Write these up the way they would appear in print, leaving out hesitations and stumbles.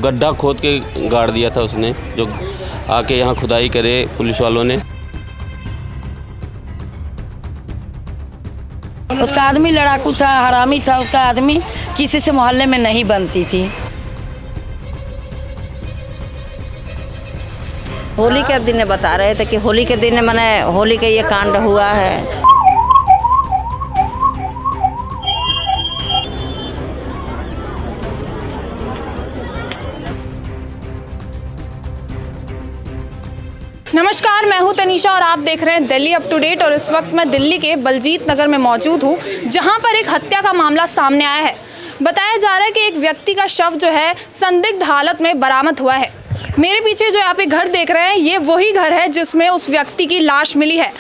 गड्ढा खोद के गाड़ दिया था उसने, जो आके यहाँ खुदाई करे पुलिस वालों ने। उसका आदमी लड़ाकू था, हरामी था। उसका आदमी किसी से मोहल्ले में नहीं बनती थी। होली के दिन बता रहे थे कि होली के दिन मैंने होली का ये कांड हुआ है। नमस्कार, मैं हूं तनीषा और आप देख रहे हैं दिल्ली अप टू डेट। और इस वक्त मैं दिल्ली के बलजीत नगर में मौजूद हूं, जहां पर एक हत्या का मामला सामने आया है। बताया जा रहा है कि एक व्यक्ति का शव जो है संदिग्ध हालत में बरामद हुआ है। मेरे पीछे जो आप एक घर देख रहे हैं, ये वही घर है जिसमें उस व्यक्ति की लाश मिली है।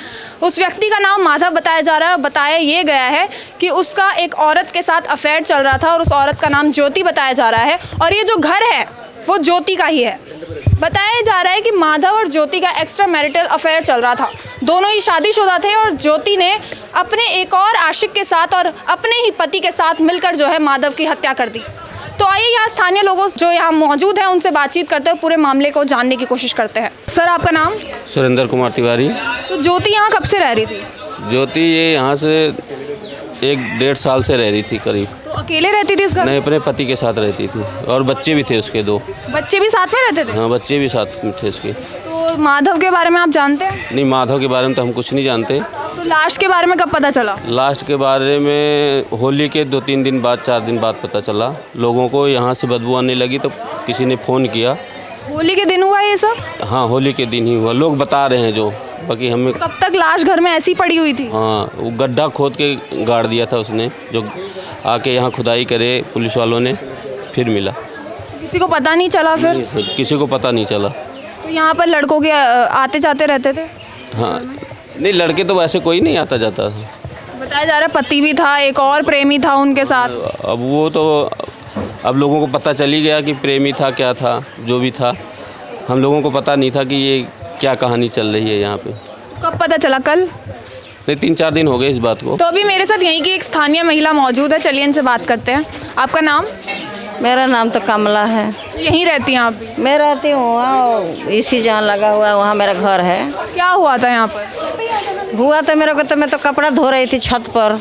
उस व्यक्ति का नाम माधव बताया जा रहा है। बताया ये गया है कि उसका एक औरत के साथ अफेयर चल रहा था और उस औरत का नाम ज्योति बताया जा रहा है। और ये जो घर है वो ज्योति का ही है। बताया जा रहा है कि माधव और ज्योति का एक्स्ट्रा मैरिटल अफेयर चल रहा था। दोनों ही शादीशुदा थे और ज्योति ने अपने एक और आशिक के साथ और अपने ही पति के साथ मिलकर जो है माधव की हत्या कर दी। तो आइए यहाँ स्थानीय लोगों जो यहाँ मौजूद हैं उनसे बातचीत करते हैं, पूरे मामले को जानने की कोशिश करते हैं। सर, आपका नाम? सुरेंद्र कुमार तिवारी। तो ज्योति यहाँ कब से रह रही थी? ज्योति ये यहाँ से 1-1.5 साल से रह रही थी करीब। तो अकेले रहती थी इस घर में? नहीं, अपने पति के साथ रहती थी और बच्चे भी थे उसके 2। बच्चे भी साथ में रहते थे? हाँ, बच्चे भी साथ में थे उसके। तो माधव के बारे में आप जानते हैं? नहीं, माधव के बारे में तो हम कुछ नहीं जानते। तो लाश के बारे में कब पता चला? लास्ट के बारे में होली के 2-3 दिन बाद, 4 दिन बाद पता चला। लोगों को यहाँ से बदबू आने लगी तो किसी ने फ़ोन किया। होली के दिन हुआ ये सब? हाँ, होली के दिन ही हुआ, लोग बता रहे हैं जो। बाकी हमें कब तक लाश घर में ऐसी पड़ी हुई थी? हाँ, वो गड्ढा खोद के गाड़ दिया था उसने, जो आके यहाँ खुदाई करे पुलिस वालों ने, फिर मिला। किसी को पता नहीं चला फिर? किसी को पता नहीं चला। तो यहाँ पर लड़कों के आते जाते रहते थे? हाँ, नहीं, लड़के तो वैसे कोई नहीं आता जाता था। बताया जा रहा है पति भी था, एक और प्रेमी था उनके साथ। अब वो तो अब लोगों को पता चल ही गया कि प्रेमी था, क्या था, जो भी था। हम लोगों को पता नहीं था कि ये क्या कहानी चल रही है यहाँ पे। कब पता चला? कल? नहीं, 3-4 दिन हो गए इस बात को। तो अभी मेरे साथ यहीं की एक स्थानीय महिला मौजूद है, चलिए इनसे बात करते हैं। आपका नाम? मेरा नाम तो कमला है। यहीं रहती हैं आप भी? मैं रहती हूँ वहाँ, इसी जहाँ लगा हुआ है वहाँ मेरा घर है। क्या हुआ था यहाँ पर? हुआ तो मेरे को, तो मैं तो कपड़ा धो रही थी छत पर,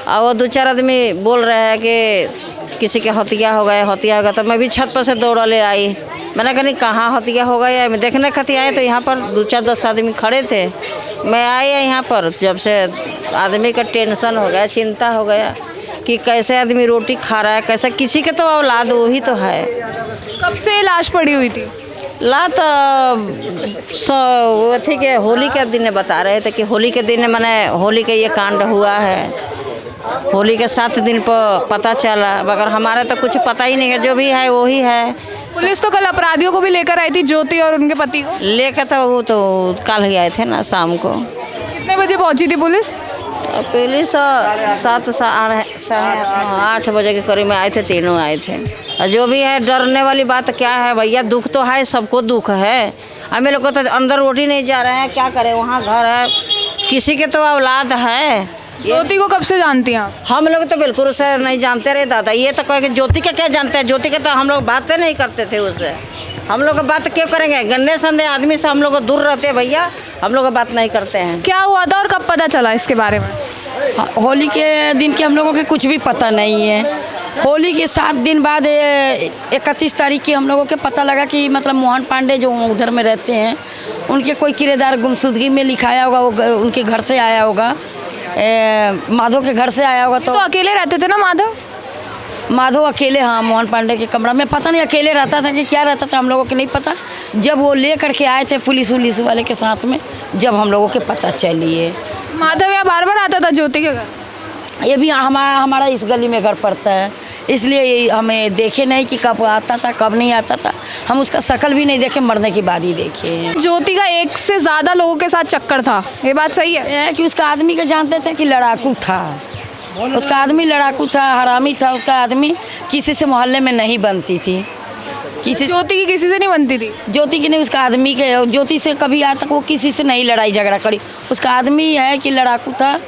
और वो 2-4 आदमी बोल रहे हैं कि किसी के हत्या हो गया, हत्या हो गया। तो मैं भी छत पर से दौड़ा ले आई। मैंने कहा नहीं, कहाँ हत्या हो गया। मैं देखने खातिर आए तो यहाँ पर 2-4-10 आदमी खड़े थे। मैं आई यहाँ पर, जब से आदमी का टेंशन हो गया, चिंता हो गया कि कैसे आदमी रोटी खा रहा है, कैसे किसी के तो औलाद वही तो है। कब से लाश पड़ी हुई थी? लात वो थी कि होली के दिन बता रहे थे कि होली के दिन मैंने होली का ये कांड हुआ है। होली के 7 दिन पर पता चला, मगर हमारा तो कुछ पता ही नहीं है। जो भी है वही है। पुलिस तो कल अपराधियों को भी लेकर आई थी, ज्योति और उनके पति को लेकर। तो वो तो कल ही आए थे ना शाम को। कितने बजे पहुंची थी पुलिस? पुलिस तो 7-8 बजे के करीब में आए थे, तीनों आए थे। और जो भी है, डरने वाली बात क्या है भैया, दुख तो है, सबको दुख है। हमें लोग को तो अंदर रोटी नहीं जा रहे हैं, क्या करें, वहाँ घर है, किसी के तो औलाद है। ज्योति को कब से जानती हैं आप? हम लोग तो बिल्कुल उसे नहीं जानते रहे दादा। ये तो कहे कि ज्योति का क्या जानते हैं, ज्योति के तो हम लोग बातें नहीं करते थे उससे। हम लोग बात क्यों करेंगे, गंदे संदे आदमी से हम लोग दूर रहते हैं भैया, हम लोग बात नहीं करते हैं। क्या हुआ था और कब पता चला इसके बारे में? होली के दिन के हम लोगों के कुछ भी पता नहीं है। होली के 7 दिन बाद 31 तारीख की हम लोगों के पता लगा कि मतलब मोहन पांडे जो उधर में रहते हैं, उनके कोई किराएदार गुमशुदगी में लिखाया होगा, वो उनके घर से आया होगा, माधव के घर से आया होगा। तो अकेले रहते थे ना माधव? माधव अकेले, हाँ, मोहन पांडे के कमरा में। पता नहीं अकेले रहता था कि क्या रहता था, हम लोगों को नहीं पता। जब वो ले करके आए थे पुलिस वाले के साथ में, जब हम लोगों के पता चली है। माधव यहाँ बार बार आता था ज्योति के घर? ये भी हमारा इस गली में घर पड़ता है, इसलिए हमें देखे नहीं कि कब आता था कब नहीं आता था। हम उसका शक्ल भी नहीं देखे, मरने के बाद ही देखे। ज्योति का एक से ज़्यादा लोगों के साथ चक्कर था, ये बात सही है? कि उसका आदमी का जानते थे कि लड़ाकू था। उसका आदमी लड़ाकू था, हरामी था। उसका आदमी किसी से मोहल्ले में नहीं बनती थी। ज्योति की किसी से नहीं बनती थी? ज्योति की नहीं, उसका आदमी के। ज्योति से कभी आज तक वो किसी से नहीं लड़ाई झगड़ा करी। उसका आदमी है कि लड़ाकू था,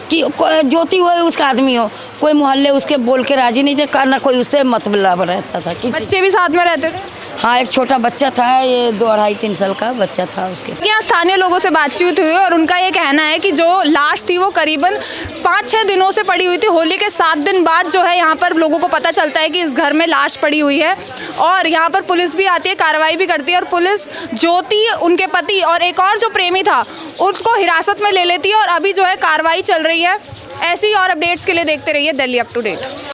कि ज्योति हो उसका आदमी हो, कोई मोहल्ले उसके बोल के राजी नहीं थे, करना कोई उससे मतलब रहता था। बच्चे भी साथ में रहते थे? हाँ, एक छोटा बच्चा था, ये 2-2.5-3 साल का बच्चा था उसके। यहाँ स्थानीय लोगों से बातचीत हुई और उनका ये कहना है कि जो लाश थी वो करीबन 5-6 दिनों से पड़ी हुई थी। होली के 7 दिन बाद जो है यहाँ पर लोगों को पता चलता है कि इस घर में लाश पड़ी हुई है और यहाँ पर पुलिस भी आती है, कार्रवाई भी करती है और पुलिस ज्योति, उनके पति और एक और जो प्रेमी था उसको हिरासत में ले लेती है और अभी जो है कार्रवाई चल रही है। ऐसी और अपडेट्स के लिए देखते रहिए दिल्ली अप टू डेट।